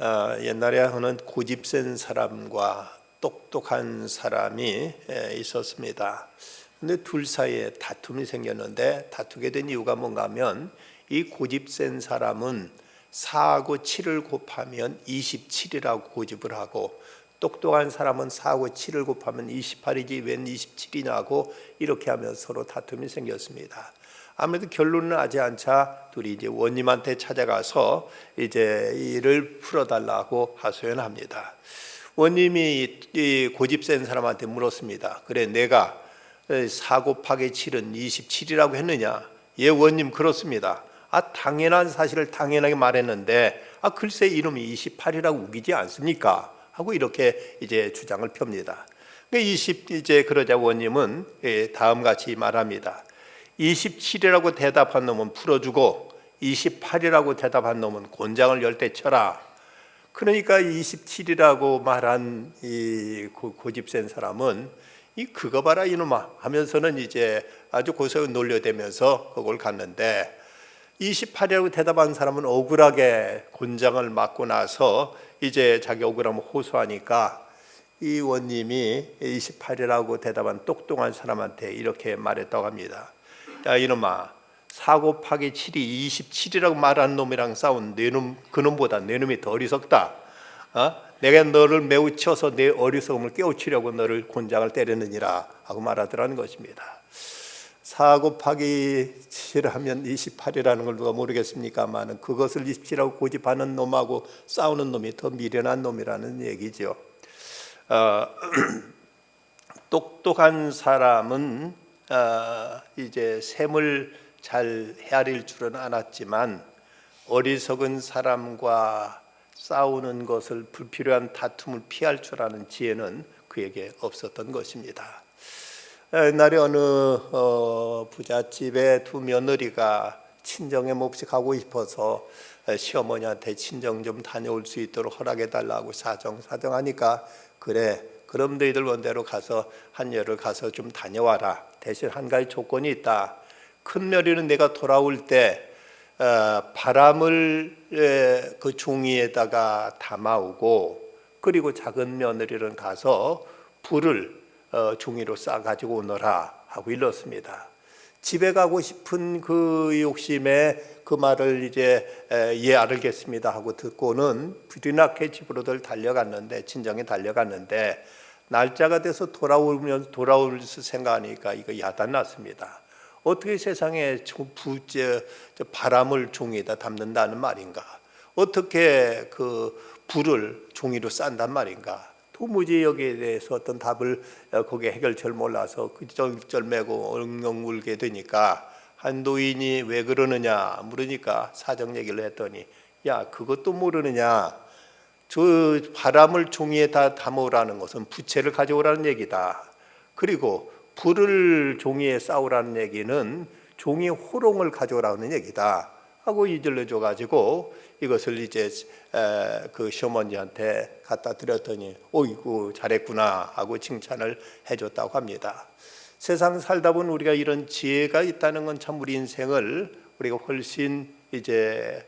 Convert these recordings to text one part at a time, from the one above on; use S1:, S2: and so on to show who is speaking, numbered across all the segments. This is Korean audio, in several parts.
S1: 옛날에 어느 고집센 사람과 똑똑한 사람이 있었습니다. 근데 둘 사이에 다툼이 생겼는데 다투게 된 이유가 뭔가 하면 이 고집센 사람은 4하고 7을 곱하면 27이라고 고집을 하고 똑똑한 사람은 4하고 7을 곱하면 28이지 웬 27이냐고 이렇게 하면서 서로 다툼이 생겼습니다. 아무래도 결론은 나지 않자 둘이 이제 원님한테 찾아가서 이제 이를 풀어달라고 하소연합니다. 원님이 이 고집센 사람한테 물었습니다. 그래, 내가 4 곱하기 7은 27이라고 했느냐? 예, 원님 그렇습니다. 당연한 사실을 당연하게 말했는데 글쎄 이놈이 28이라고 우기지 않습니까? 하고 이렇게 이제 주장을 펴니다. 이제 그러자 원님은 다음 같이 말합니다. 27이라고 대답한 놈은 풀어주고 28이라고 대답한 놈은 곤장을 10대 쳐라. 그러니까 27이라고 말한 이 고집센 사람은 그거 봐라 이놈아 하면서는 이제 아주 고소하게 놀려대면서 그걸 갔는데 28이라고 대답한 사람은 억울하게 곤장을 맞고 나서 이제 자기 억울함을 호소하니까 이 원님이 28이라고 대답한 똑똑한 사람한테 이렇게 말했다고 합니다. 야 이놈아, 4 곱하기 7이 27이라고 말하는 놈이랑 싸운 그놈보다 내 놈이 더 어리석다. 내가 너를 매우 쳐서 내 어리석음을 깨우치려고 너를 곤장을 때렸느니라 하고 말하더라는 것입니다. 4 곱하기 7하면 28이라는 걸 누가 모르겠습니까만 그것을 27이라고 고집하는 놈하고 싸우는 놈이 더 미련한 놈이라는 얘기죠. 똑똑한 사람은 이제 셈을 잘 헤아릴 줄은 알았지만 어리석은 사람과 싸우는 것을 불필요한 다툼을 피할 줄 아는 지혜는 그에게 없었던 것입니다. 옛날에 어느 부잣집의 두 며느리가 친정에 몹시 가고 싶어서 시어머니한테 친정 좀 다녀올 수 있도록 허락해달라고 사정하니까 그래 그럼 너희들 원대로 가서 한여를 가서 좀 다녀와라. 대신 한 가지 조건이 있다. 큰 며느리는 내가 돌아올 때 바람을 그 종이에다가 담아오고 그리고 작은 며느리는 가서 불을 종이로 싸가지고 오너라 하고 일렀습니다. 집에 가고 싶은 그 욕심에 그 말을 이제 예 알겠습니다 하고 듣고는 불이 나게 집으로들 달려갔는데 친정에 달려갔는데 날짜가 돼서 돌아올 생각하니까 이거 야단났습니다. 어떻게 세상에 바람을 종이에다 담는다는 말인가? 어떻게 그 불을 종이로 싼단 말인가? 도무지 여기에 대해서 어떤 답을 거기에 해결책을 몰라서 쩔쩔매고 엉엉 울게 되니까 한 노인이 왜 그러느냐 물으니까 사정 얘기를 했더니 야 그것도 모르느냐? 저 바람을 종이에다 담으라는 것은 부채를 가져오라는 얘기다. 그리고 불을 종이에 쌓으라는 얘기는 종이 호롱을 가져오라는 얘기다 하고 이질러 줘가지고 이것을 이제 그 시어머니한테 갖다 드렸더니 어이구 잘했구나 하고 칭찬을 해줬다고 합니다. 세상 살다 보면 우리가 이런 지혜가 있다는 건 참 우리 인생을 우리가 훨씬 이제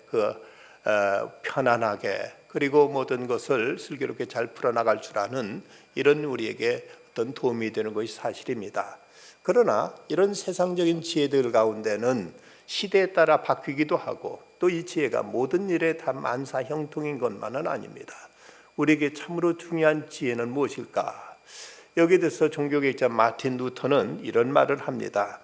S1: 편안하게 그리고 모든 것을 슬기롭게 잘 풀어나갈 줄 아는 이런 우리에게 어떤 도움이 되는 것이 사실입니다. 그러나 이런 세상적인 지혜들 가운데는 시대에 따라 바뀌기도 하고 또 이 지혜가 모든 일에 다 만사형통인 것만은 아닙니다. 우리에게 참으로 중요한 지혜는 무엇일까? 여기에 대해서 종교개혁자 마틴 루터는 이런 말을 합니다.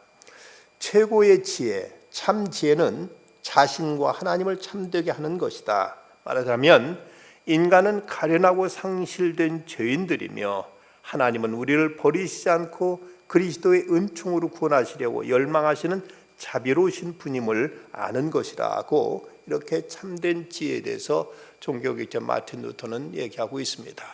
S1: 최고의 지혜, 참 지혜는 자신과 하나님을 참되게 하는 것이다. 말하자면 인간은 가련하고 상실된 죄인들이며 하나님은 우리를 버리시지 않고 그리스도의 은총으로 구원하시려고 열망하시는 자비로우신 분임을 아는 것이라고 이렇게 참된 지혜에 대해서 종교개혁자 마틴 루터는 얘기하고 있습니다.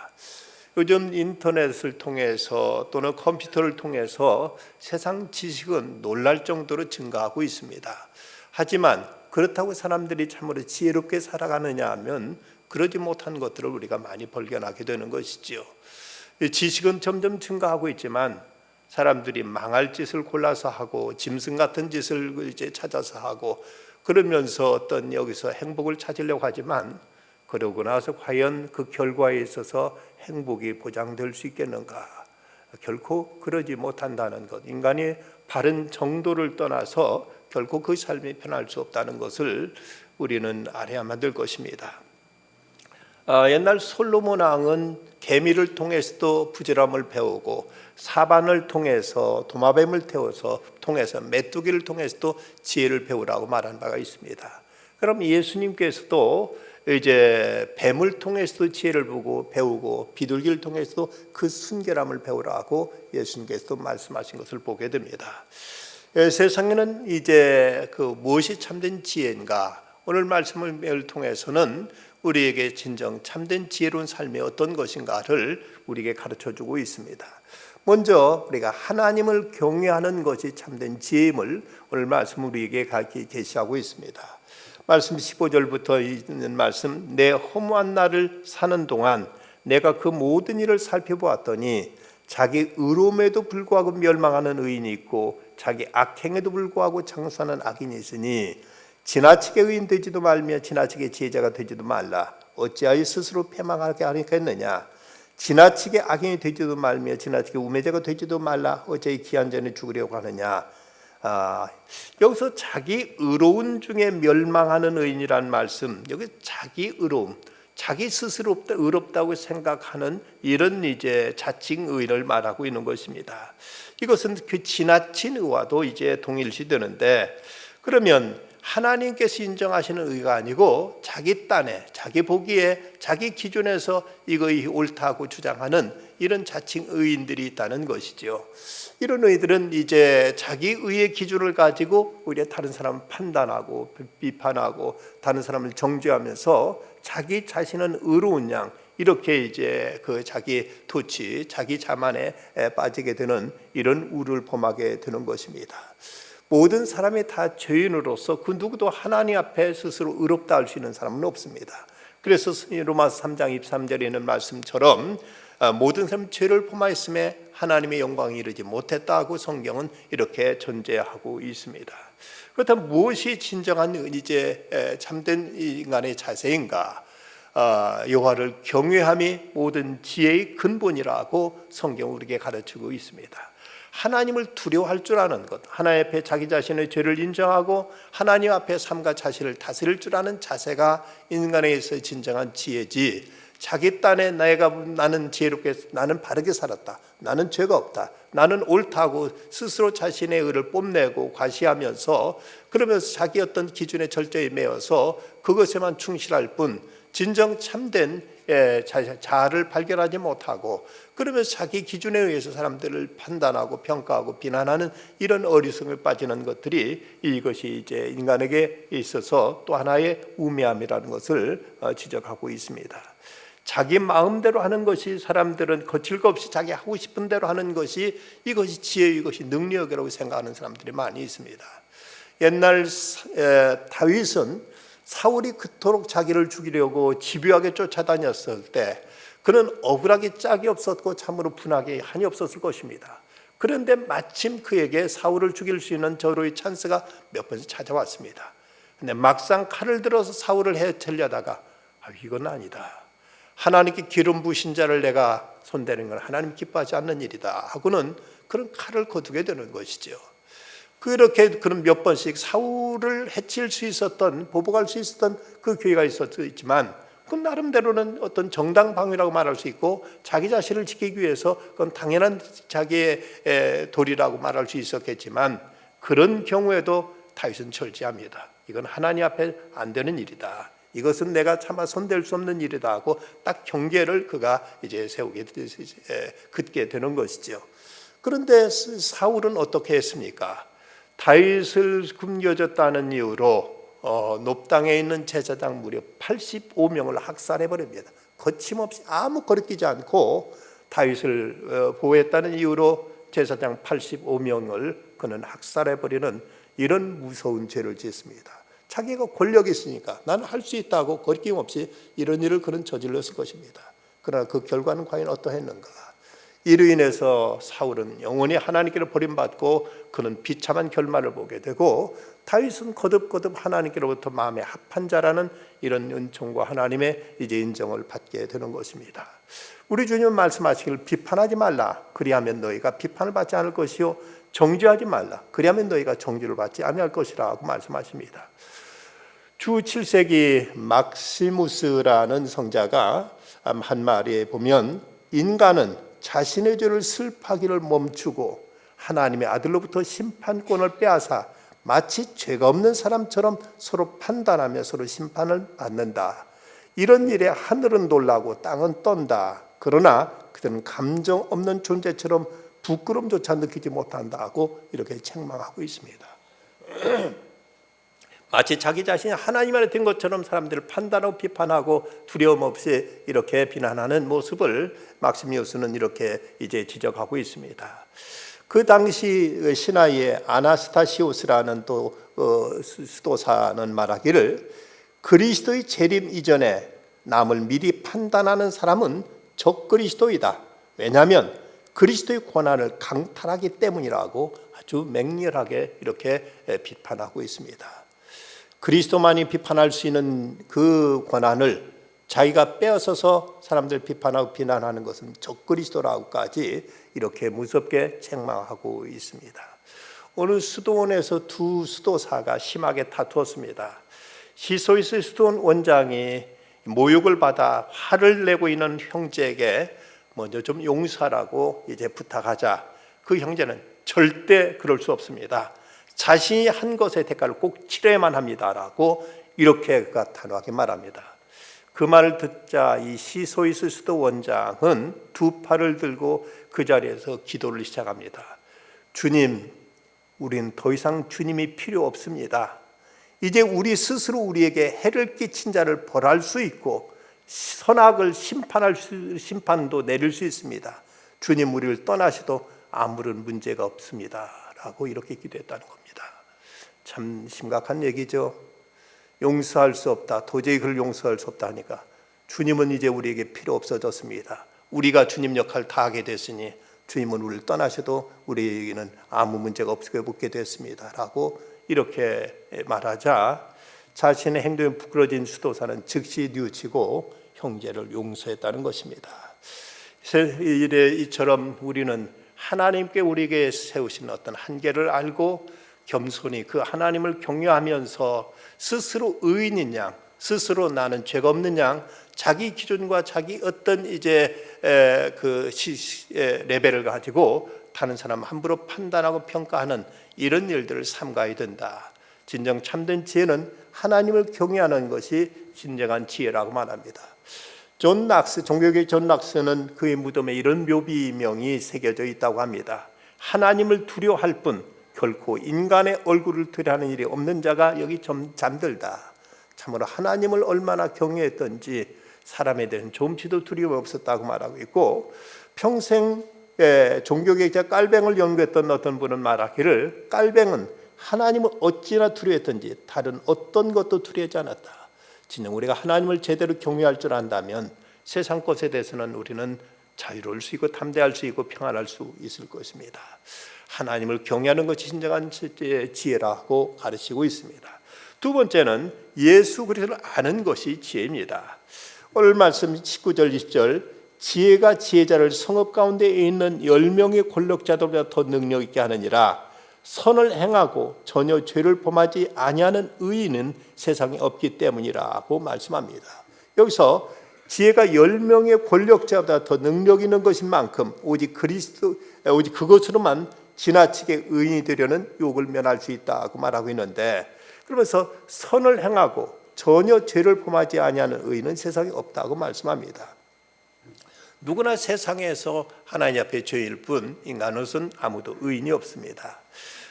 S1: 요즘 인터넷을 통해서 또는 컴퓨터를 통해서 세상 지식은 놀랄 정도로 증가하고 있습니다. 하지만 그렇다고 사람들이 참으로 지혜롭게 살아가느냐 하면 그러지 못한 것들을 우리가 많이 발견하게 되는 것이지요. 지식은 점점 증가하고 있지만 사람들이 망할 짓을 골라서 하고 짐승 같은 짓을 이제 찾아서 하고 그러면서 어떤 여기서 행복을 찾으려고 하지만 그러고 나서 과연 그 결과에 있어서 행복이 보장될 수 있겠는가? 결코 그러지 못한다는 것. 인간이 바른 정도를 떠나서 결코 그 삶이 편할 수 없다는 것을 우리는 알아야만 될 것입니다. 옛날 솔로몬 왕은 개미를 통해서도 부지런함을 배우고 사반을 통해서 도마뱀을 통해서 메뚜기를 통해서도 지혜를 배우라고 말한 바가 있습니다. 그럼 예수님께서도 이제 뱀을 통해서도 지혜를 배우고 비둘기를 통해서도 그 순결함을 배우라고 예수님께서도 말씀하신 것을 보게 됩니다. 세상에는 이제 그 무엇이 참된 지혜인가? 오늘 말씀을 통해서는 우리에게 진정 참된 지혜로운 삶이 어떤 것인가를 우리에게 가르쳐주고 있습니다. 먼저 우리가 하나님을 경외하는 것이 참된 지혜임을 오늘 말씀 우리에게 계시하고 있습니다. 말씀 15절부터 있는 말씀, 내 허무한 날을 사는 동안 내가 그 모든 일을 살펴보았더니 자기 의로움에도 불구하고 멸망하는 의인이 있고 자기 악행에도 불구하고 장수하는 악인이 있으니 지나치게 의인 되지도 말며 지나치게 지혜자가 되지도 말라. 어찌하여 스스로 패망하게 하겠느냐? 지나치게 악인이 되지도 말며 지나치게 우매자가 되지도 말라. 어찌하여 기한 전에 죽으려고 하느냐? 여기서 자기 의로운 중에 멸망하는 의인이란 말씀, 여기 자기 의로움, 자기 스스로 의롭다고 생각하는 이런 이제 자칭 의인을 말하고 있는 것입니다. 이것은 그 지나친 의와도 이제 동일시되는데, 그러면 하나님께서 인정하시는 의가 아니고 자기 딴에, 자기 보기에, 자기 기준에서 이것이 옳다고 주장하는 이런 자칭 의인들이 있다는 것이죠. 이런 의들은 이제 자기 의의 기준을 가지고 오히려 다른 사람을 판단하고 비판하고 다른 사람을 정죄하면서 자기 자신은 의로운 양, 이렇게 이제 그 자기 토치, 자기 자만에 빠지게 되는 이런 우를 범하게 되는 것입니다. 모든 사람이 다 죄인으로서 그 누구도 하나님 앞에 스스로 의롭다 할 수 있는 사람은 없습니다. 그래서 로마서 3장 23절에 있는 말씀처럼 모든 사람 죄를 범하였음에 하나님의 영광에 이르지 못했다고 성경은 이렇게 전제하고 있습니다. 그렇다면 무엇이 진정한 이제 참된 인간의 자세인가? 여호와를 경외함이 모든 지혜의 근본이라고 성경은 우리에게 가르치고 있습니다. 하나님을 두려워할 줄 아는 것, 하나님 앞에 자기 자신의 죄를 인정하고 하나님 앞에 삶과 자신을 다스릴 줄 아는 자세가 인간에게서 진정한 지혜지, 자기 딴에 나는 지혜롭게, 나는 바르게 살았다, 나는 죄가 없다, 나는 옳다고 스스로 자신의 의를 뽐내고 과시하면서 그러면서 자기 어떤 기준에 철저히 매어서 그것에만 충실할 뿐 진정 참된 자아를 발견하지 못하고 그러면서 자기 기준에 의해서 사람들을 판단하고 평가하고 비난하는 이런 어리석음에 빠지는 것들이 이것이 이제 인간에게 있어서 또 하나의 우매함이라는 것을 지적하고 있습니다. 자기 마음대로 하는 것이, 사람들은 거칠 것 없이 자기 하고 싶은 대로 하는 것이 이것이 지혜, 이것이 능력이라고 생각하는 사람들이 많이 있습니다. 옛날 다윗은 사울이 그토록 자기를 죽이려고 집요하게 쫓아다녔을 때 그는 억울하기 짝이 없었고 참으로 분하게 한이 없었을 것입니다. 그런데 마침 그에게 사울을 죽일 수 있는 절호의 찬스가 몇 번씩 찾아왔습니다. 근데 막상 칼을 들어서 사울을 해치려다가 이건 아니다, 하나님께 기름 부으신 자를 내가 손대는 건 하나님 기뻐하지 않는 일이다 하고는 그런 칼을 거두게 되는 것이죠. 그렇게 그런 몇 번씩 사울을 해칠 수 있었던, 보복할 수 있었던 그 기회가 있었지만 그 나름대로는 어떤 정당 방위라고 말할 수 있고 자기 자신을 지키기 위해서 그건 당연한 자기의 도리라고 말할 수 있었겠지만 그런 경우에도 다윗은 절제합니다. 이건 하나님 앞에 안 되는 일이다, 이것은 내가 차마 손댈 수 없는 일이다 하고 딱 경계를 그가 이제 세우게 긋게 되는 것이죠. 그런데 사울은 어떻게 했습니까? 다윗을 굶겨줬다는 이유로 높당에 있는 제사장 무려 85명을 학살해 버립니다. 거침없이 아무 거리끼지 않고 다윗을 보호했다는 이유로 제사장 85명을 그는 학살해 버리는 이런 무서운 죄를 짓습니다. 자기가 권력이 있으니까 나는 할 수 있다고 거리낌 없이 이런 일을 그는 저질렀을 것입니다. 그러나 그 결과는 과연 어떠했는가? 이로 인해서 사울은 영원히 하나님께로 버림받고 그는 비참한 결말을 보게 되고, 다윗은 거듭거듭 하나님께로부터 마음에 합한 자라는 이런 은총과 하나님의 이제 인정을 받게 되는 것입니다. 우리 주님은 말씀하시길 비판하지 말라. 그리하면 너희가 비판을 받지 않을 것이요, 정죄하지 말라. 그리하면 너희가 정죄를 받지 아니할 것이라고 말씀하십니다. 주 7세기 막시무스라는 성자가 한 말에 보면, 인간은 자신의 죄를 슬퍼하기를 멈추고 하나님의 아들로부터 심판권을 빼앗아 마치 죄가 없는 사람처럼 서로 판단하며 서로 심판을 받는다. 이런 일에 하늘은 놀라고 땅은 떤다. 그러나 그들은 감정 없는 존재처럼 부끄럼조차 느끼지 못한다고 이렇게 책망하고 있습니다. 마치 자기 자신이 하나님 안에 된 것처럼 사람들을 판단하고 비판하고 두려움 없이 이렇게 비난하는 모습을 막시미우스는 이렇게 이제 지적하고 있습니다. 그 당시 신하의 아나스타시오스라는 또 수도사는 말하기를, 그리스도의 재림 이전에 남을 미리 판단하는 사람은 적그리스도이다. 왜냐하면 그리스도의 권한을 강탈하기 때문이라고 아주 맹렬하게 이렇게 비판하고 있습니다. 그리스도만이 비판할 수 있는 그 권한을 자기가 빼앗아서 사람들 비판하고 비난하는 것은 적그리스도라고까지 이렇게 무섭게 책망하고 있습니다. 오늘 수도원에서 두 수도사가 심하게 다투었습니다. 시소이스 수도원 원장이 모욕을 받아 화를 내고 있는 형제에게 먼저 좀 용서하라고 이제 부탁하자, 그 형제는 절대 그럴 수 없습니다. 자신이 한 것의 대가를 꼭 치러야만 합니다라고 이렇게 그가 단호하게 말합니다. 그 말을 듣자 이 시소이스 수도 원장은 두 팔을 들고 그 자리에서 기도를 시작합니다. 주님, 우린 더 이상 주님이 필요 없습니다. 이제 우리 스스로 우리에게 해를 끼친 자를 벌할 수 있고 선악을 심판도 내릴 수 있습니다. 주님, 우리를 떠나셔도 아무런 문제가 없습니다 라고 이렇게 기도했다는 겁니다. 참 심각한 얘기죠. 용서할 수 없다, 도저히 그를 용서할 수 없다 하니까 주님은 이제 우리에게 필요 없어졌습니다. 우리가 주님 역할을 다 하게 됐으니 주님은 우리를 떠나셔도 우리에게는 아무 문제가 없게 됐습니다 라고 이렇게 말하자, 자신의 행동에 부끄러진 수도사는 즉시 뉘우치고 형제를 용서했다는 것입니다. 이처럼 우리는 하나님께 우리에게 세우신 어떤 한계를 알고 겸손히 그 하나님을 경외하면서 스스로 의인인 양, 스스로 나는 죄가 없는 양, 자기 기준과 자기 어떤 이제 레벨을 가지고 다른 사람 함부로 판단하고 평가하는 이런 일들을 삼가야 된다. 진정 참된 지혜는 하나님을 경외하는 것이 진정한 지혜라고 말합니다. 종교계의 존 낙스는 그의 무덤에 이런 묘비명이 새겨져 있다고 합니다. 하나님을 두려워할 뿐 결코 인간의 얼굴을 들여하는 일이 없는 자가 여기 좀 잠들다. 참으로 하나님을 얼마나 경외했던지 사람에 대한 좀치도 두려움 없었다고 말하고 있고, 평생 종교개혁자 깔뱅을 연구했던 어떤 분은 말하기를, 깔뱅은 하나님을 어찌나 두려워했던지 다른 어떤 것도 두려워하지 않았다. 진정 우리가 하나님을 제대로 경외할 줄 안다면 세상 것에 대해서는 우리는 자유로울 수 있고 담대할 수 있고 평안할 수 있을 것입니다. 하나님을 경외하는 것이 진정한 지혜라고 가르치고 있습니다. 두 번째는 예수 그리스도를 아는 것이 지혜입니다. 오늘 말씀 19절 20절, 지혜가 지혜자를 성읍 가운데 있는 10명의 권력자들보다 더 능력 있게 하느니라. 선을 행하고 전혀 죄를 범하지 아니하는 의인은 세상에 없기 때문이라고 말씀합니다. 여기서 지혜가 10명의 권력자보다 더 능력 있는 것인 만큼 오직 그것으로만 지나치게 의인이 되려는 유혹을 면할 수 있다고 말하고 있는데, 그러면서 선을 행하고 전혀 죄를 범하지 아니하는 의인은 세상에 없다고 말씀합니다. 누구나 세상에서 하나님 앞에 죄일 뿐 인간으로서는 아무도 의인이 없습니다.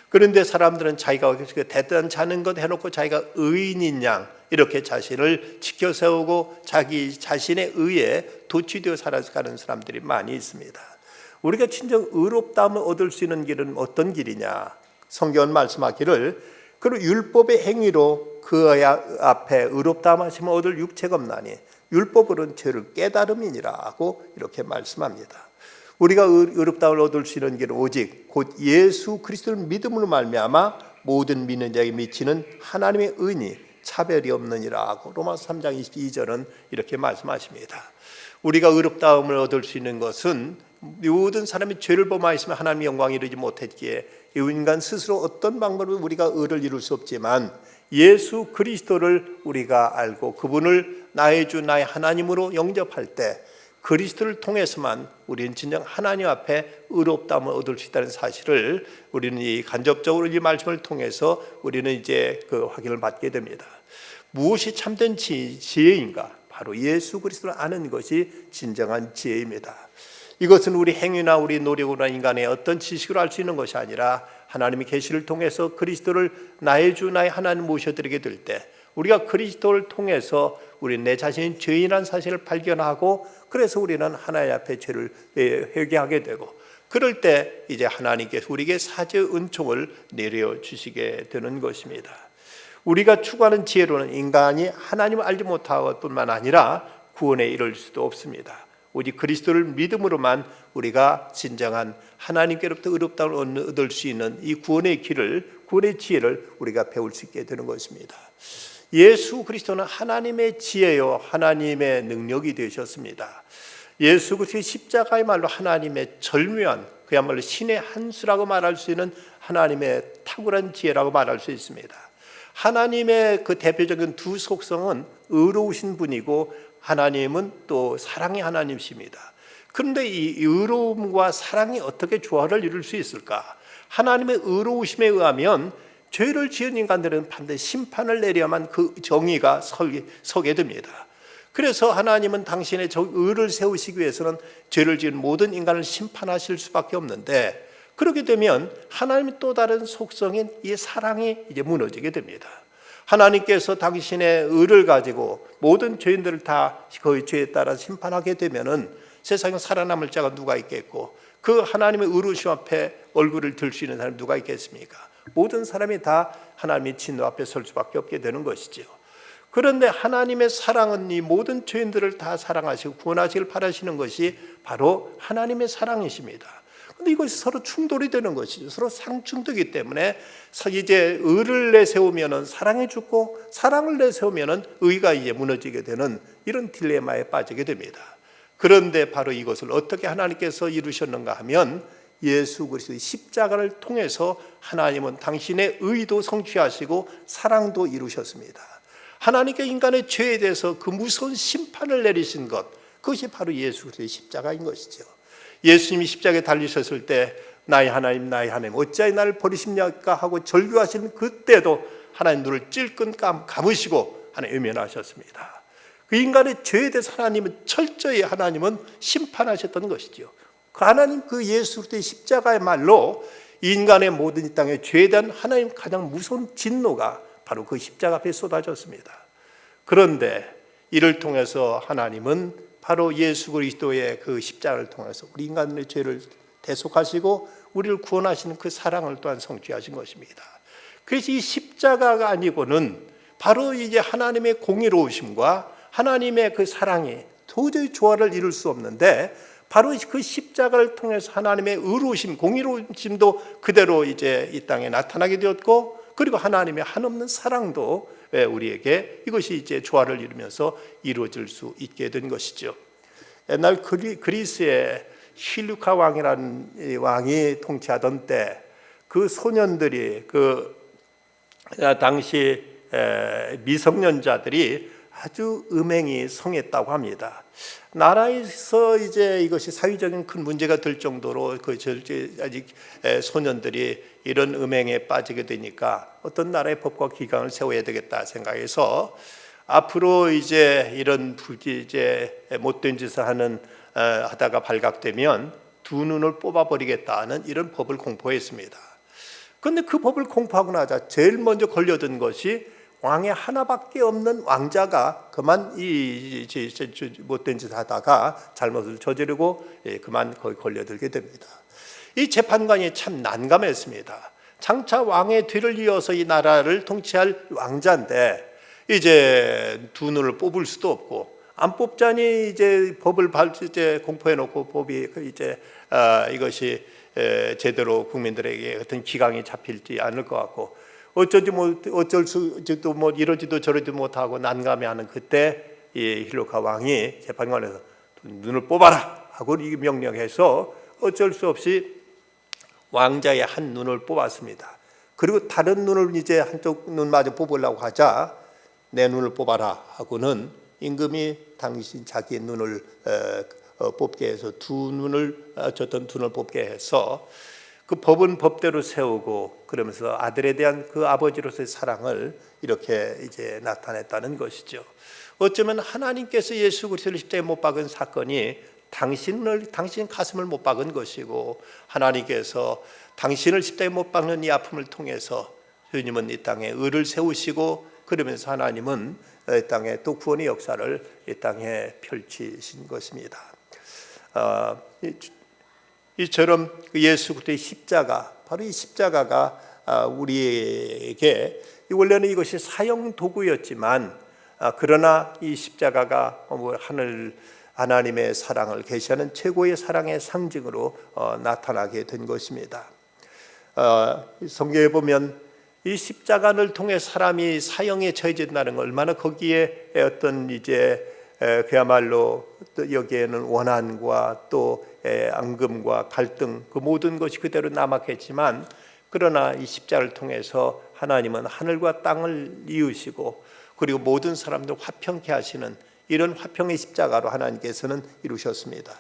S1: 그런데 사람들은 자기가 대단한 자는 것 해놓고 자기가 의인인 양 이렇게 자신을 지켜세우고 자기 자신의 의에 도취되어 살아가는 사람들이 많이 있습니다. 우리가 진정 의롭다함을 얻을 수 있는 길은 어떤 길이냐? 성경은 말씀하기를, 그리고 율법의 행위로 그 앞에 의롭다함 하시면 얻을 육체가 없나니 율법으로는 죄를 깨달음이니라 하고 이렇게 말씀합니다. 우리가 의롭다움을 얻을 수 있는 길은 오직 곧 예수 그리스도를 믿음으로 말미암아 모든 믿는 자에게 미치는 하나님의 은이 차별이 없느니라 하고 로마서 3장 22절은 이렇게 말씀하십니다. 우리가 의롭다움을 얻을 수 있는 것은 모든 사람이 죄를 범하였으면 하나님의 영광에 이르지 못했기에 인간 스스로 어떤 방법으로 우리가 의를 이룰 수 없지만 예수 그리스도를 우리가 알고 그분을 나의 주 나의 하나님으로 영접할 때 그리스도를 통해서만 우리는 진정 하나님 앞에 의롭다움을 얻을 수 있다는 사실을 우리는 이 간접적으로 이 말씀을 통해서 우리는 이제 그 확인을 받게 됩니다. 무엇이 참된 지혜인가? 바로 예수 그리스도를 아는 것이 진정한 지혜입니다. 이것은 우리 행위나 우리 노력으로나 인간의 어떤 지식으로 알 수 있는 것이 아니라 하나님의 계시를 통해서 그리스도를 나의 주 나의 하나님 모셔드리게 될 때 우리가 그리스도를 통해서 우리 내 자신이 죄인이라는 사실을 발견하고 그래서 우리는 하나님 앞에 죄를 회개하게 되고 그럴 때 이제 하나님께서 우리에게 사죄의 은총을 내려주시게 되는 것입니다. 우리가 추구하는 지혜로는 인간이 하나님을 알지 못할 뿐만 아니라 구원에 이를 수도 없습니다. 오직 그리스도를 믿음으로만 우리가 진정한 하나님께로부터 의롭다움을 얻을 수 있는 이 구원의 길을, 구원의 지혜를 우리가 배울 수 있게 되는 것입니다. 예수 그리스도는 하나님의 지혜요 하나님의 능력이 되셨습니다. 예수 그리스도의 십자가의 말로 하나님의 절묘한 그야말로 신의 한 수라고 말할 수 있는 하나님의 탁월한 지혜라고 말할 수 있습니다. 하나님의 그 대표적인 두 속성은 의로우신 분이고 하나님은 또 사랑의 하나님이십니다. 그런데 이 의로움과 사랑이 어떻게 조화를 이룰 수 있을까? 하나님의 의로우심에 의하면 죄를 지은 인간들은 반드시 심판을 내려야만 그 정의가 서게 됩니다. 그래서 하나님은 당신의 의를 세우시기 위해서는 죄를 지은 모든 인간을 심판하실 수밖에 없는데 그렇게 되면 하나님의 또 다른 속성인 이 사랑이 이제 무너지게 됩니다. 하나님께서 당신의 의를 가지고 모든 죄인들을 다 그 죄에 따라 심판하게 되면은 세상에 살아남을 자가 누가 있겠고 그 하나님의 의로우심 앞에 얼굴을 들 수 있는 사람이 누가 있겠습니까? 모든 사람이 다 하나님의 진노 앞에 설 수밖에 없게 되는 것이죠. 그런데 하나님의 사랑은 이 모든 죄인들을 다 사랑하시고 구원하시길 바라시는 것이 바로 하나님의 사랑이십니다. 그런데 이것이 서로 충돌이 되는 것이죠. 서로 상충되기 때문에 이제 의를 내세우면은 사랑이 죽고 사랑을 내세우면은 의가 이제 무너지게 되는 이런 딜레마에 빠지게 됩니다. 그런데 바로 이것을 어떻게 하나님께서 이루셨는가 하면 예수 그리스도의 십자가를 통해서 하나님은 당신의 의도 성취하시고 사랑도 이루셨습니다. 하나님께 인간의 죄에 대해서 그 무서운 심판을 내리신 것, 그것이 바로 예수 그리스도의 십자가인 것이죠. 예수님이 십자가에 달리셨을 때 나의 하나님 나의 하나님 어찌하여 나를 버리십니까 하고 절규하신 그때도 하나님 눈을 찔끔 감으시고 하나님 외면하셨습니다. 그 인간의 죄에 대해서 하나님은 철저히 하나님은 심판하셨던 것이죠. 그 하나님 그 예수 그리스도의 십자가의 말로 인간의 모든 이 땅의 죄에 대한 하나님 가장 무서운 진노가 바로 그 십자가 앞에 쏟아졌습니다. 그런데 이를 통해서 하나님은 바로 예수 그리스도의 그 십자가를 통해서 우리 인간의 죄를 대속하시고 우리를 구원하시는 그 사랑을 또한 성취하신 것입니다. 그래서 이 십자가가 아니고는 바로 이제 하나님의 공의로우심과 하나님의 그 사랑이 도저히 조화를 이룰 수 없는데 바로 그 십자가를 통해서 하나님의 의로우심, 공의로우심도 그대로 이제 이 땅에 나타나게 되었고 그리고 하나님의 한없는 사랑도 우리에게 이것이 이제 조화를 이루면서 이루어질 수 있게 된 것이죠. 옛날 그리스의 힐루카 왕이라는 왕이 통치하던 때 그 소년들이 그 당시 미성년자들이 아주 음행이 성했다고 합니다. 나라에서 이제 이것이 사회적인 큰 문제가 될 정도로 그 아직 소년들이 이런 음행에 빠지게 되니까 어떤 나라의 법과 기강을 세워야 되겠다 생각해서 앞으로 이제 이런 이제 못된 짓을 하다가 발각되면 두 눈을 뽑아버리겠다는 이런 법을 공포했습니다. 그런데 그 법을 공포하고 나자 제일 먼저 걸려든 것이 왕의 하나밖에 없는 왕자가 그만 이 못된 짓을 하다가 잘못을 저지르고 그만 거기 걸려들게 됩니다. 이 재판관이 참 난감했습니다. 장차 왕의 뒤를 이어서 이 나라를 통치할 왕자인데 이제 두 눈을 뽑을 수도 없고 안 뽑자니 이제 법을 이제 공포해 놓고 법이 이제 이것이 제대로 국민들에게 어떤 기강이 잡힐지 않을 것 같고, 어쩐지 뭐 어쩔 수도 뭐 이러지도 저러지도 못하고 난감해하는 그때 이 힐루카 왕이 재판관에서 눈을 뽑아라 하고 이 명령해서 어쩔 수 없이 왕자의 한 눈을 뽑았습니다. 그리고 다른 눈을 이제 한쪽 눈마저 뽑으려고 하자 내 눈을 뽑아라 하고는 임금이 당신 자기의 눈을 뽑게 해서 두 눈을 어쨌든 두 눈을 뽑게 해서 그 법은 법대로 세우고, 그러면서 아들에 대한 그 아버지로서의 사랑을 이렇게 이제 나타냈다는 것이죠. 어쩌면 하나님께서 예수 그리스도를 십자가에 못 박은 사건이 당신 가슴을 못 박은 것이고, 하나님께서 당신을 십자가에 못 박는 이 아픔을 통해서 주님은 이 땅에 의를 세우시고, 그러면서 하나님은 이 땅에 또 구원의 역사를 이 땅에 펼치신 것입니다. 이처럼 예수 그리스도의 십자가, 바로 이 십자가가 우리에게 원래는 이것이 사형 도구였지만, 그러나 이 십자가가 하나님의 사랑을 계시하는 최고의 사랑의 상징으로 나타나게 된 것입니다. 성경에 보면 이 십자가를 통해 사람이 사형에 처해진다는 걸, 얼마나 거기에 어떤 이제 그야말로 여기에는 원한과 또 앙금과 갈등, 그 모든 것이 그대로 남았겠지만, 그러나 이 십자가를 통해서 하나님은 하늘과 땅을 이으시고, 그리고 모든 사람들 화평케 하시는 이런 화평의 십자가로 하나님께서는 이루셨습니다.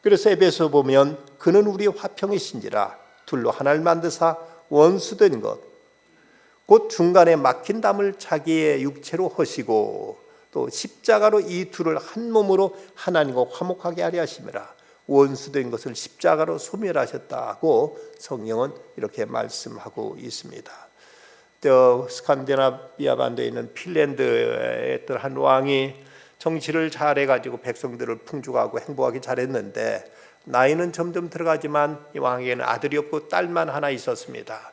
S1: 그래서 에베소 보면 그는 우리의 화평이신지라 둘로 하나를 만드사 원수된 것 곧 중간에 막힌 담을 자기의 육체로 허시고, 또 십자가로 이 둘을 한 몸으로 하나님과 화목하게 하려 하심이라. 원수된 것을 십자가로 소멸하셨다고 성경은 이렇게 말씀하고 있습니다. 또 스칸디나비아 반도에 있는 핀란드의 한 왕이 정치를 잘해가지고 백성들을 풍족하고 행복하게 잘했는데, 나이는 점점 들어가지만 이 왕에게는 아들이 없고 딸만 하나 있었습니다.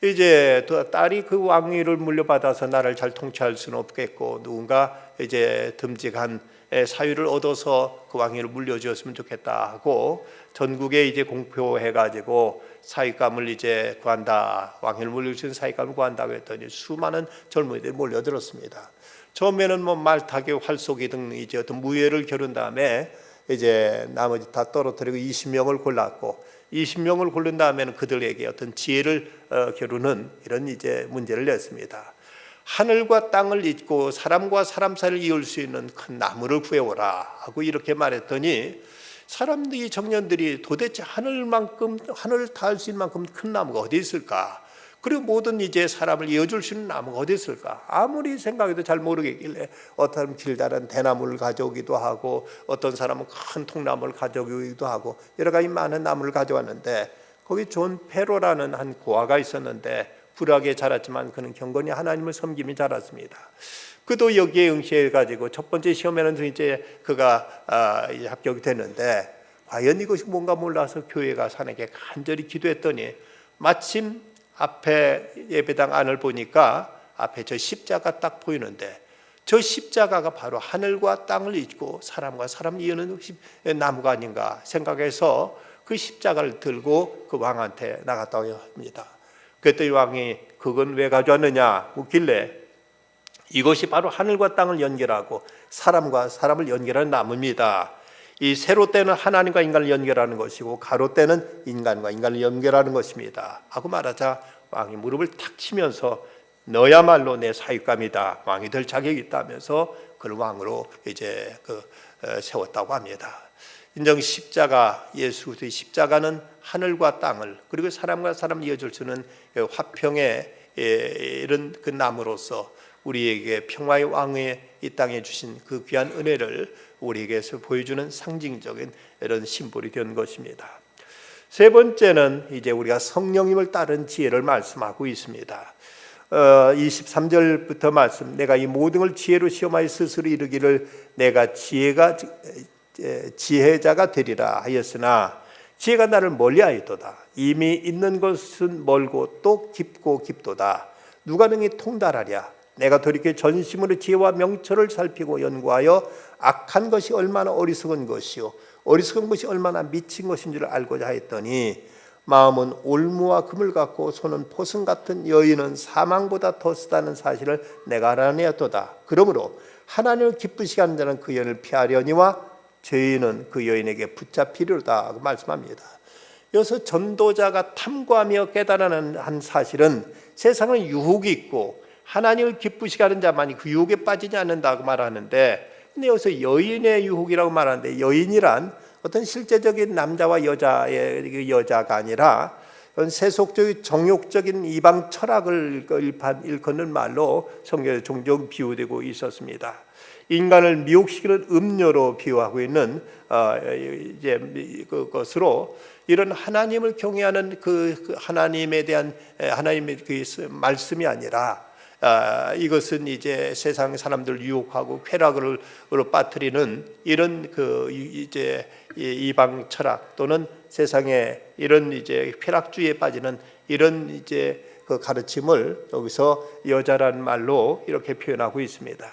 S1: 이제 딸이 그 왕위를 물려받아서 나라를 잘 통치할 수는 없겠고, 누군가 이제 듬직한 사유를 얻어서 그 왕위를 물려주었으면 좋겠다 하고 전국에 이제 공표해가지고 사익감을 이제 구한다, 왕위를 물려주신 사익감을 구한다고 했더니 수많은 젊은이들이 몰려들었습니다. 처음에는 뭐 말타기, 활쏘기 등 이제 어떤 무예를 겨룬 다음에 이제 나머지 다 떨어뜨리고 20명을 골랐고, 20명을 고른 다음에는 그들에게 어떤 지혜를 겨루는 이런 이제 문제를 냈습니다. 하늘과 땅을 잇고 사람과 사람 사이를 이을 수 있는 큰 나무를 구해오라 하고 이렇게 말했더니, 사람들이 청년들이 도대체 하늘을 닿을 수 있는 만큼 큰 나무가 어디 있을까? 그리고 모든 이제 사람을 이어줄 수 있는 나무가 어디 있을까? 아무리 생각해도 잘 모르겠길래 어떤 사람은 길다란 대나무를 가져오기도 하고, 어떤 사람은 큰 통나무를 가져오기도 하고, 여러 가지 많은 나무를 가져왔는데, 거기 존 페로라는 한 고아가 있었는데 불하게 자랐지만 그는 경건히 하나님을 섬김이 자랐습니다. 그도 여기에 응시해가지고 첫 번째 시험에는 이제 그가 이제 합격이 됐는데, 과연 이것이 뭔가 몰라서 교회 가서 하나님께 간절히 기도했더니, 마침 앞에 예배당 안을 보니까 앞에 저 십자가 딱 보이는데, 저 십자가가 바로 하늘과 땅을 잇고 사람과 사람을 이으는 나무가 아닌가 생각해서 그 십자가를 들고 그 왕한테 나갔다고 합니다. 그랬더니 왕이 그건 왜 가져왔느냐 묻길래, 이것이 바로 하늘과 땅을 연결하고 사람과 사람을 연결하는 나무입니다. 이 세로 때는 하나님과 인간을 연결하는 것이고 가로 때는 인간과 인간을 연결하는 것입니다 하고 말하자, 왕이 무릎을 탁 치면서 너야말로 내 사윗감이다, 왕이 될 자격이 있다면서 그를 왕으로 이제 세웠다고 합니다. 인정 십자가, 예수 그리스도의 십자가는 하늘과 땅을 그리고 사람과 사람을 이어줄 수 있는 화평의 이런 그 나무로서 우리에게 평화의 왕의 이 땅에 주신 그 귀한 은혜를 우리에게서 보여주는 상징적인 이런 심볼이 된 것입니다. 세 번째는 이제 우리가 성령님을 따른 지혜를 말씀하고 있습니다. 23절부터 말씀, 내가 이 모든 걸 지혜로 시험하여 스스로 이르기를 내가 지혜자가 되리라 하였으나 지혜가 나를 멀리하였도다. 이미 있는 것은 멀고 또 깊고 깊도다. 누가 능히 통달하랴. 내가 돌이켜 전심으로 지혜와 명철을 살피고 연구하여 악한 것이 얼마나 어리석은 것이요 어리석은 것이 얼마나 미친 것인 줄 알고자 했더니 마음은 올무와 금을 같고 손은 포승 같은 여인은 사망보다 더 쓰다는 사실을 내가 알아내었도다. 그러므로 하나님을 기쁘시게 하는 자는 그 여인을 피하려니와 죄인은 그 여인에게 붙잡히리로다 말씀합니다. 여기서 전도자가 탐구하며 깨달아낸 한 사실은 세상은 유혹이 있고 하나님을 기쁘시게 하는 자만이 그 유혹에 빠지지 않는다고 말하는데, 근데 여기서 여인의 유혹이라고 말하는데 여인이란 어떤 실제적인 남자와 여자의 여자가 아니라 세속적인 정욕적인 이방 철학을 일컫는 말로 성경에 종종 비유되고 있었습니다. 인간을 미혹시키는 음료로 비유하고 있는 이제 그것으로 이런 하나님을 경외하는 그 하나님에 대한 하나님의 그 말씀이 아니라 이것은 이제 세상 사람들 유혹하고 쾌락으로 빠뜨리는 이런 그 이제 이방 철학 또는 세상에 이런 이제 쾌락주의에 빠지는 이런 이제 그 가르침을 여기서 여자라는 말로 이렇게 표현하고 있습니다.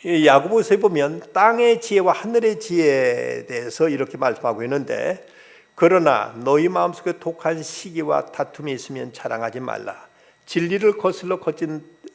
S1: 이 야고보서에 보면 땅의 지혜와 하늘의 지혜에 대해서 이렇게 말씀하고 있는데, 그러나 너희 마음속에 독한 시기와 다툼이 있으면 자랑하지 말라. 진리를 거슬러 거짓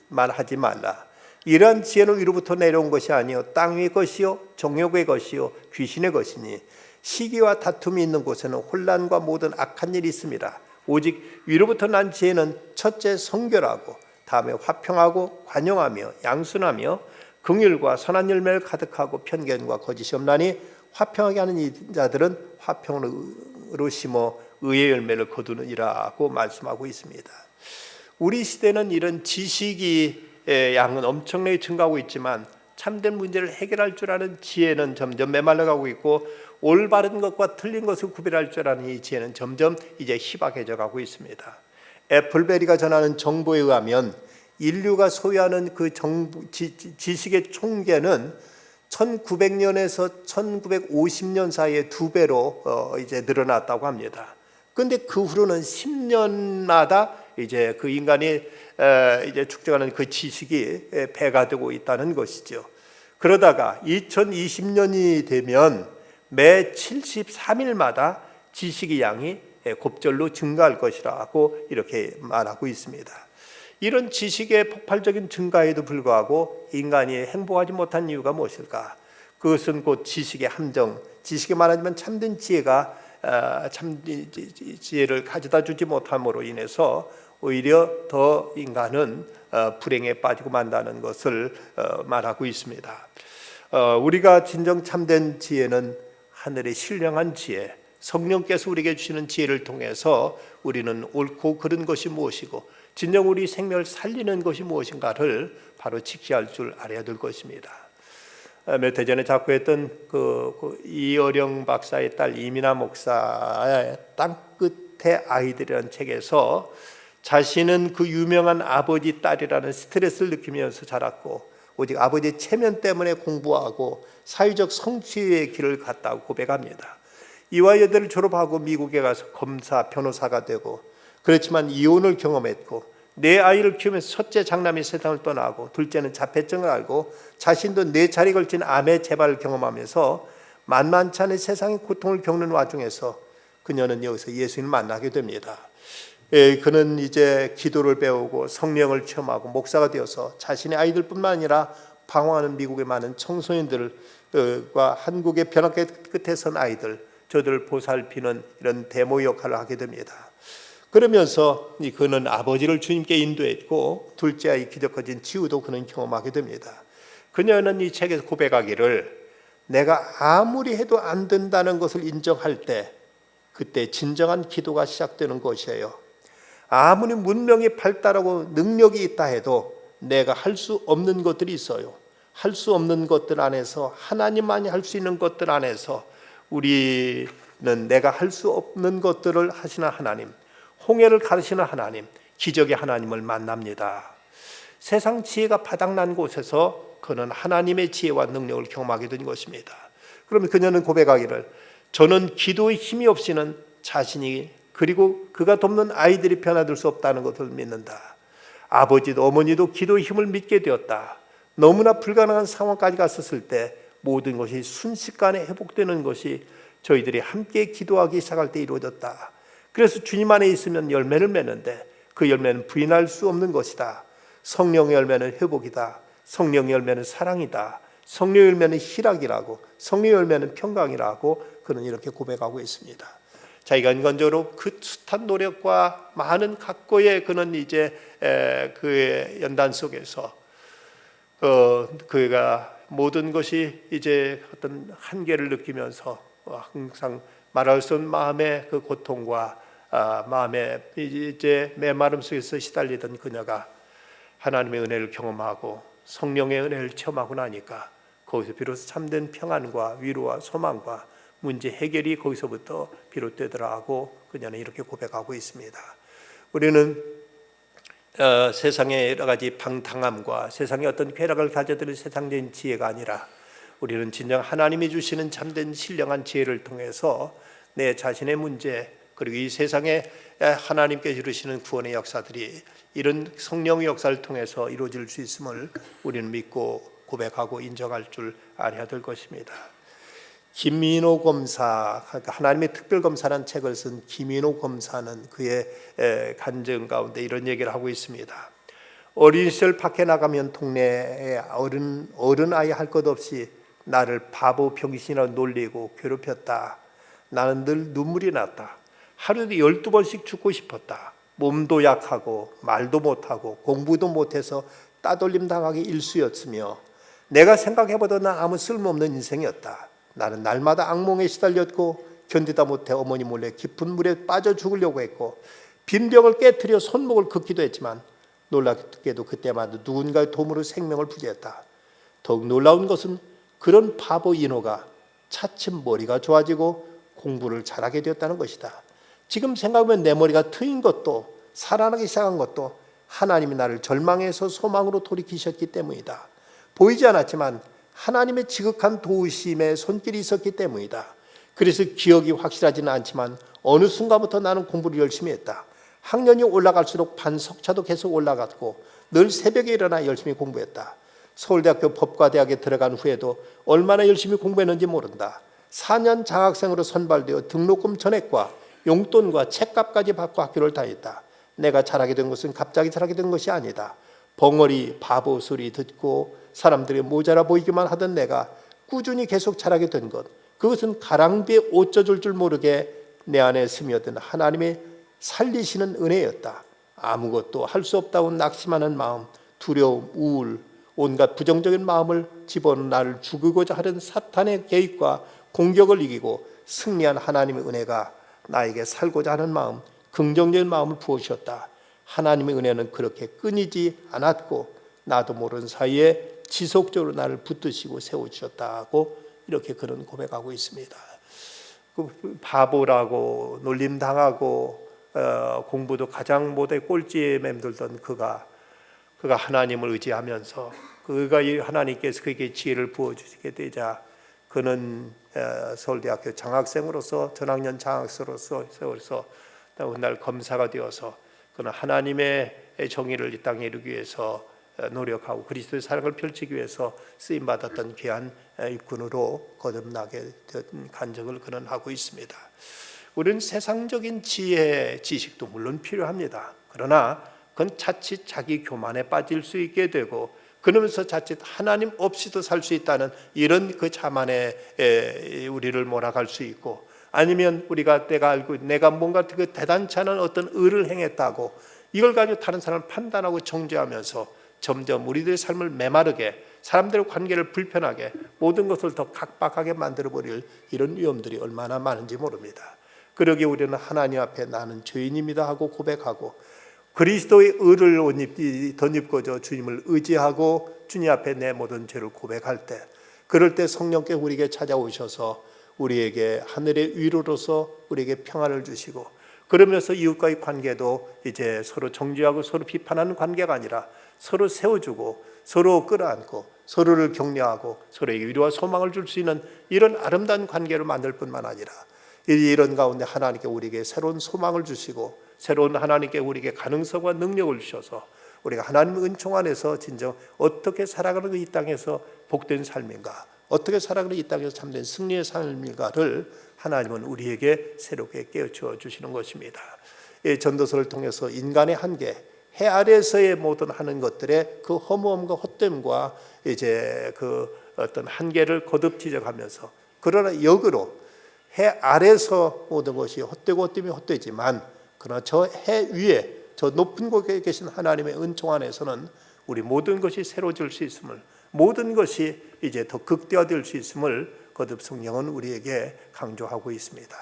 S1: 말하지 말라. 이러한 지혜는 위로부터 내려온 것이 아니요 땅 위의 것이요 정욕의 것이요 귀신의 것이니 시기와 다툼이 있는 곳에는 혼란과 모든 악한 일이 있습니다. 오직 위로부터 난 지혜는 첫째 성결하고 다음에 화평하고 관용하며 양순하며 긍휼과 선한 열매를 가득하고 편견과 거짓이 없나니 화평하게 하는 자들은 화평으로 심어 의의 열매를 거두느니라고 말씀하고 있습니다. 우리 시대는 이런 지식이 양은 엄청나게 증가하고 있지만 참된 문제를 해결할 줄 아는 지혜는 점점 메말라가고 있고 올바른 것과 틀린 것을 구별할 줄 아는 이 지혜는 점점 이제 희박해져 가고 있습니다. 애플베리가 전하는 정보에 의하면 인류가 소유하는 그 지식의 총계는 1900년에서 1950년 사이에 2배로 이제 늘어났다고 합니다. 그런데 그 후로는 10년마다 이제 그 인간이 이제 축적하는 그 지식이 배가 되고 있다는 것이죠. 그러다가 2020년이 되면 매 73일마다 지식의 양이 곱절로 증가할 것이라고 이렇게 말하고 있습니다. 이런 지식의 폭발적인 증가에도 불구하고 인간이 행복하지 못한 이유가 무엇일까? 그것은 곧 지식의 함정, 지식에 말하자면 참된 지혜가 지혜를 가져다 주지 못함으로 인해서 오히려 더 인간은 불행에 빠지고 만다는 것을 말하고 있습니다. 우리가 진정 참된 지혜는 하늘의 신령한 지혜, 성령께서 우리에게 주시는 지혜를 통해서 우리는 옳고 그른 것이 무엇이고 진정 우리 생명을 살리는 것이 무엇인가를 바로 지켜야 줄 알아야 될 것입니다. 몇 해 전에 작고했던 그 이어령 박사의 딸 이민아 목사의 땅끝의 아이들이라는 책에서 자신은 그 유명한 아버지 딸이라는 스트레스를 느끼면서 자랐고 오직 아버지의 체면 때문에 공부하고 사회적 성취의 길을 갔다고 고백합니다. 이화 여대를 졸업하고 미국에 가서 검사, 변호사가 되고 그렇지만 이혼을 경험했고 내 아이를 키우면서 첫째 장남이 세상을 떠나고 둘째는 자폐증을 알고 자신도 4차례 걸친 암의 재발을 경험하면서 만만치 않은 세상의 고통을 겪는 와중에서 그녀는 여기서 예수님을 만나게 됩니다. 그는 이제 기도를 배우고 성령을 체험하고 목사가 되어서 자신의 아이들뿐만 아니라 방황하는 미국의 많은 청소년들과 한국의 벼랑끝 끝에 선 아이들, 저들을 보살피는 이런 대모 역할을 하게 됩니다. 그러면서 그는 아버지를 주님께 인도했고 둘째 아이 기적거진 치유도 그는 경험하게 됩니다. 그녀는 이 책에서 고백하기를 내가 아무리 해도 안 된다는 것을 인정할 때 그때 진정한 기도가 시작되는 것이에요. 아무리 문명이 발달하고 능력이 있다 해도 내가 할 수 없는 것들이 있어요. 할 수 없는 것들 안에서 하나님만이 할 수 있는 것들 안에서 우리는 내가 할 수 없는 것들을 하시는 하나님, 홍해를 가르치는 하나님, 기적의 하나님을 만납니다. 세상 지혜가 바닥난 곳에서 그는 하나님의 지혜와 능력을 경험하게 된 것입니다. 그러면 그녀는 고백하기를 저는 기도의 힘이 없이는 자신이 그리고 그가 돕는 아이들이 변화될 수 없다는 것을 믿는다. 아버지도 어머니도 기도의 힘을 믿게 되었다. 너무나 불가능한 상황까지 갔었을 때 모든 것이 순식간에 회복되는 것이 저희들이 함께 기도하기 시작할 때 이루어졌다. 그래서 주님 안에 있으면 열매를 맺는데 그 열매는 부인할 수 없는 것이다. 성령의 열매는 회복이다. 성령의 열매는 사랑이다. 성령의 열매는 희락이라고, 성령의 열매는 평강이라고 그는 이렇게 고백하고 있습니다. 자기가 인간적으로 그 숱한 노력과 많은 각고의 그는 이제 그의 연단 속에서 그가 모든 것이 이제 어떤 한계를 느끼면서 항상 말할 수 없는 마음의 그 고통과 마음의 이제 메마름 속에서 시달리던 그녀가 하나님의 은혜를 경험하고 성령의 은혜를 체험하고 나니까 거기서 비로소 참된 평안과 위로와 소망과 문제 해결이 거기서부터 비롯되더라고 그녀는 이렇게 고백하고 있습니다. 우리는 세상의 여러 가지 방탕함과 세상의 어떤 쾌락을 가져드는 세상적인 지혜가 아니라 우리는 진정 하나님이 주시는 참된 신령한 지혜를 통해서 내 자신의 문제 그리고 이 세상에 하나님께 이루시는 구원의 역사들이 이런 성령의 역사를 통해서 이루어질 수 있음을 우리는 믿고 고백하고 인정할 줄 알아야 될 것입니다. 김민호 검사, 하나님의 특별검사라는 책을 쓴 김민호 검사는 그의 간증 가운데 이런 얘기를 하고 있습니다. 어린 시절 밖에 나가면 동네에 어른 아이 할 것 없이 나를 바보 병신이라 놀리고 괴롭혔다. 나는 늘 눈물이 났다. 하루에 12번씩 죽고 싶었다. 몸도 약하고 말도 못하고 공부도 못해서 따돌림 당하기 일쑤였으며 내가 생각해보던 아무 쓸모없는 인생이었다. 나는 날마다 악몽에 시달렸고 견디다 못해 어머니 몰래 깊은 물에 빠져 죽으려고 했고 빈병을 깨트려 손목을 긋기도 했지만 놀랍게도 그때마다 누군가의 도움으로 생명을 부지했다. 더욱 놀라운 것은 그런 바보 인호가 차츰 머리가 좋아지고 공부를 잘하게 되었다는 것이다. 지금 생각하면 내 머리가 트인 것도 살아나기 시작한 것도 하나님이 나를 절망에서 소망으로 돌이키셨기 때문이다. 보이지 않았지만 하나님의 지극한 도우심의 손길이 있었기 때문이다. 그래서 기억이 확실하지는 않지만 어느 순간부터 나는 공부를 열심히 했다. 학년이 올라갈수록 반석차도 계속 올라갔고 늘 새벽에 일어나 열심히 공부했다. 서울대학교 법과대학에 들어간 후에도 얼마나 열심히 공부했는지 모른다. 4년 장학생으로 선발되어 등록금 전액과 용돈과 책값까지 받고 학교를 다녔다. 내가 잘하게 된 것은 갑자기 잘하게 된 것이 아니다. 벙어리 바보 소리 듣고 사람들이 모자라 보이기만 하던 내가 꾸준히 계속 잘하게 된 것, 그것은 가랑비에 옷 젖을 줄 모르게 내 안에 스며든 하나님의 살리시는 은혜였다. 아무것도 할 수 없다고 낙심하는 마음, 두려움, 우울, 온갖 부정적인 마음을 집어넣은 나를 죽이고자 하는 사탄의 계획과 공격을 이기고 승리한 하나님의 은혜가 나에게 살고자 하는 마음, 긍정적인 마음을 부어주셨다. 하나님의 은혜는 그렇게 끊이지 않았고 나도 모르는 사이에 지속적으로 나를 붙드시고 세워주셨다고 이렇게 그런 고백하고 있습니다. 바보라고 놀림당하고 공부도 가장 못해 꼴찌에 맴돌던 그가 하나님을 의지하면서 그가 하나님께서 그에게 지혜를 부어주시게 되자 그는 서울대학교 장학생으로서 전학년 장학생으로서 훗날 검사가 되어서 그는 하나님의 정의를 이 땅에 이루기 위해서 노력하고 그리스도의 사랑을 펼치기 위해서 쓰임받았던 귀한 일꾼으로 거듭나게 된 간증을 그는 하고 있습니다. 우리는 세상적인 지혜, 지식도 물론 필요합니다. 그러나 그건 자칫 자기 교만에 빠질 수 있게 되고 그러면서 자칫 하나님 없이도 살 수 있다는 이런 그 자만에 우리를 몰아갈 수 있고 아니면 우리가 내가 뭔가 그 대단치 않은 어떤 의를 행했다고 이걸 가지고 다른 사람을 판단하고 정죄하면서 점점 우리들의 삶을 메마르게 사람들의 관계를 불편하게 모든 것을 더 각박하게 만들어버릴 이런 위험들이 얼마나 많은지 모릅니다. 그러기에 우리는 하나님 앞에 나는 죄인입니다 하고 고백하고 그리스도의 의를 덧입고져 주님을 의지하고 주님 앞에 내 모든 죄를 고백할 때 그럴 때 성령께 우리에게 찾아오셔서 우리에게 하늘의 위로로서 우리에게 평안을 주시고 그러면서 이웃과의 관계도 이제 서로 정죄하고 서로 비판하는 관계가 아니라 서로 세워주고 서로 끌어안고 서로를 격려하고 서로에게 위로와 소망을 줄 수 있는 이런 아름다운 관계를 만들 뿐만 아니라 이런 가운데 하나님께 우리에게 새로운 소망을 주시고 새로운 하나님께 우리에게 가능성과 능력을 주셔서 우리가 하나님의 은총 안에서 진정 어떻게 살아가는 이 땅에서 복된 삶인가, 어떻게 살아가는 이 땅에서 참된 승리의 삶인가를 하나님은 우리에게 새롭게 깨우쳐 주시는 것입니다. 이 전도서를 통해서 인간의 한계, 해 아래에서의 모든 하는 것들의 그 허무함과 헛됨과 이제 그 어떤 한계를 거듭 지적하면서, 그러나 역으로 해 아래서 모든 것이 헛되고 헛됨이 헛되지만 그러나 저 해 위에 저 높은 곳에 계신 하나님의 은총 안에서는 우리 모든 것이 새로워질 수 있음을, 모든 것이 이제 더 극대화될 수 있음을 거듭 성령은 우리에게 강조하고 있습니다.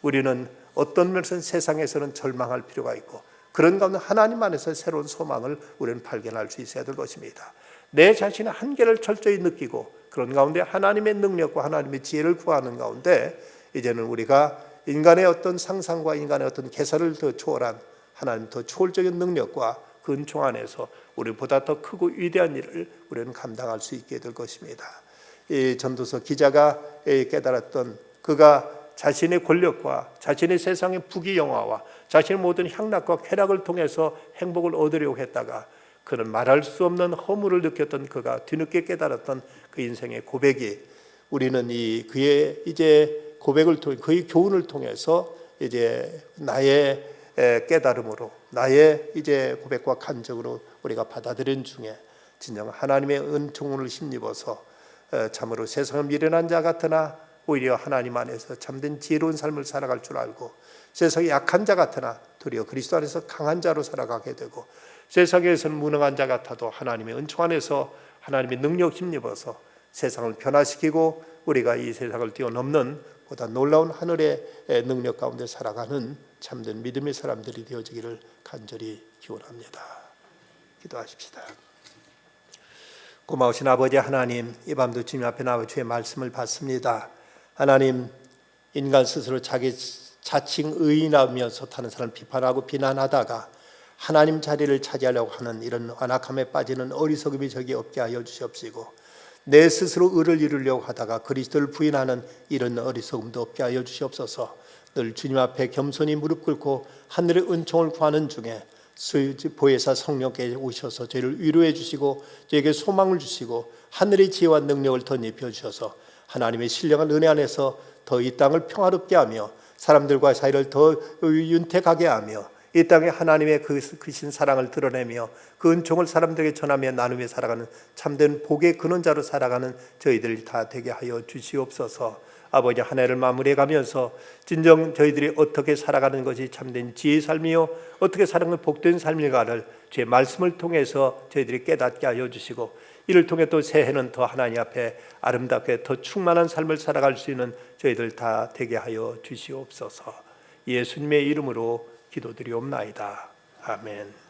S1: 우리는 어떤 면에서는 세상에서는 절망할 필요가 있고, 그런 가운데 하나님 안에서 새로운 소망을 우리는 발견할 수 있어야 될 것입니다. 내 자신의 한계를 철저히 느끼고 그런 가운데 하나님의 능력과 하나님의 지혜를 구하는 가운데 이제는 우리가 인간의 어떤 상상과 인간의 어떤 계산을 더 초월한 하나님 더 초월적인 능력과 그 은총 안에서 우리보다 더 크고 위대한 일을 우리는 감당할 수 있게 될 것입니다. 이 전도서 기자가 깨달았던, 그가 자신의 권력과 자신의 세상의 부귀영화와 자신의 모든 향락과 쾌락을 통해서 행복을 얻으려고 했다가 그는 말할 수 없는 허물을 느꼈던 그가 뒤늦게 깨달았던 그 인생의 고백이, 우리는 이 그의 이제 고백을 통해, 그의 교훈을 통해서 이제 나의 깨달음으로, 나의 이제 고백과 간증으로 우리가 받아들인 중에 진정 하나님의 은총을 힘입어서 참으로 세상은 미련한 자 같으나 오히려 하나님 안에서 참된 지혜로운 삶을 살아갈 줄 알고, 세상에 약한 자 같으나 도리어 그리스도 안에서 강한 자로 살아가게 되고, 세상에서는 무능한 자 같아도 하나님의 은총 안에서 하나님의 능력 힘입어서 세상을 변화시키고 우리가 이 세상을 뛰어넘는 보다 놀라운 하늘의 능력 가운데 살아가는 참된 믿음의 사람들이 되어지기를 간절히 기원합니다. 기도하십시다. 고마우신 아버지 하나님, 이 밤도 주님 앞에 나와 주의 말씀을 받습니다. 하나님, 인간 스스로 자기 자칭 의인하면서 다른 사람을 비판하고 비난하다가 하나님 자리를 차지하려고 하는 이런 완악함에 빠지는 어리석음이 저기 없게 하여 주시옵시고, 내 스스로 의를 이루려고 하다가 그리스도를 부인하는 이런 어리석음도 없게 하여 주시옵소서. 늘 주님 앞에 겸손히 무릎 꿇고 하늘의 은총을 구하는 중에 보혜사 성령께 오셔서 저희를 위로해 주시고 저에게 소망을 주시고 하늘의 지혜와 능력을 덧입혀 주셔서 하나님의 신령한 은혜 안에서 더 이 땅을 평화롭게 하며 사람들과 사이를 더 윤택하게 하며 이 땅에 하나님의 크신 사랑을 드러내며 그 은총을 사람들에게 전하며 나누며 살아가는 참된 복의 근원자로 살아가는 저희들 다 되게 하여 주시옵소서. 아버지, 한 해를 마무리해 가면서 진정 저희들이 어떻게 살아가는 것이 참된 지혜의 삶이요 어떻게 살아가는 복된 삶인가를 주의 말씀을 통해서 저희들이 깨닫게 하여 주시고, 이를 통해 또 새해는 더 하나님 앞에 아름답게 더 충만한 삶을 살아갈 수 있는 저희들 다 되게 하여 주시옵소서. 예수님의 이름으로 기도드리옵나이다. 아멘.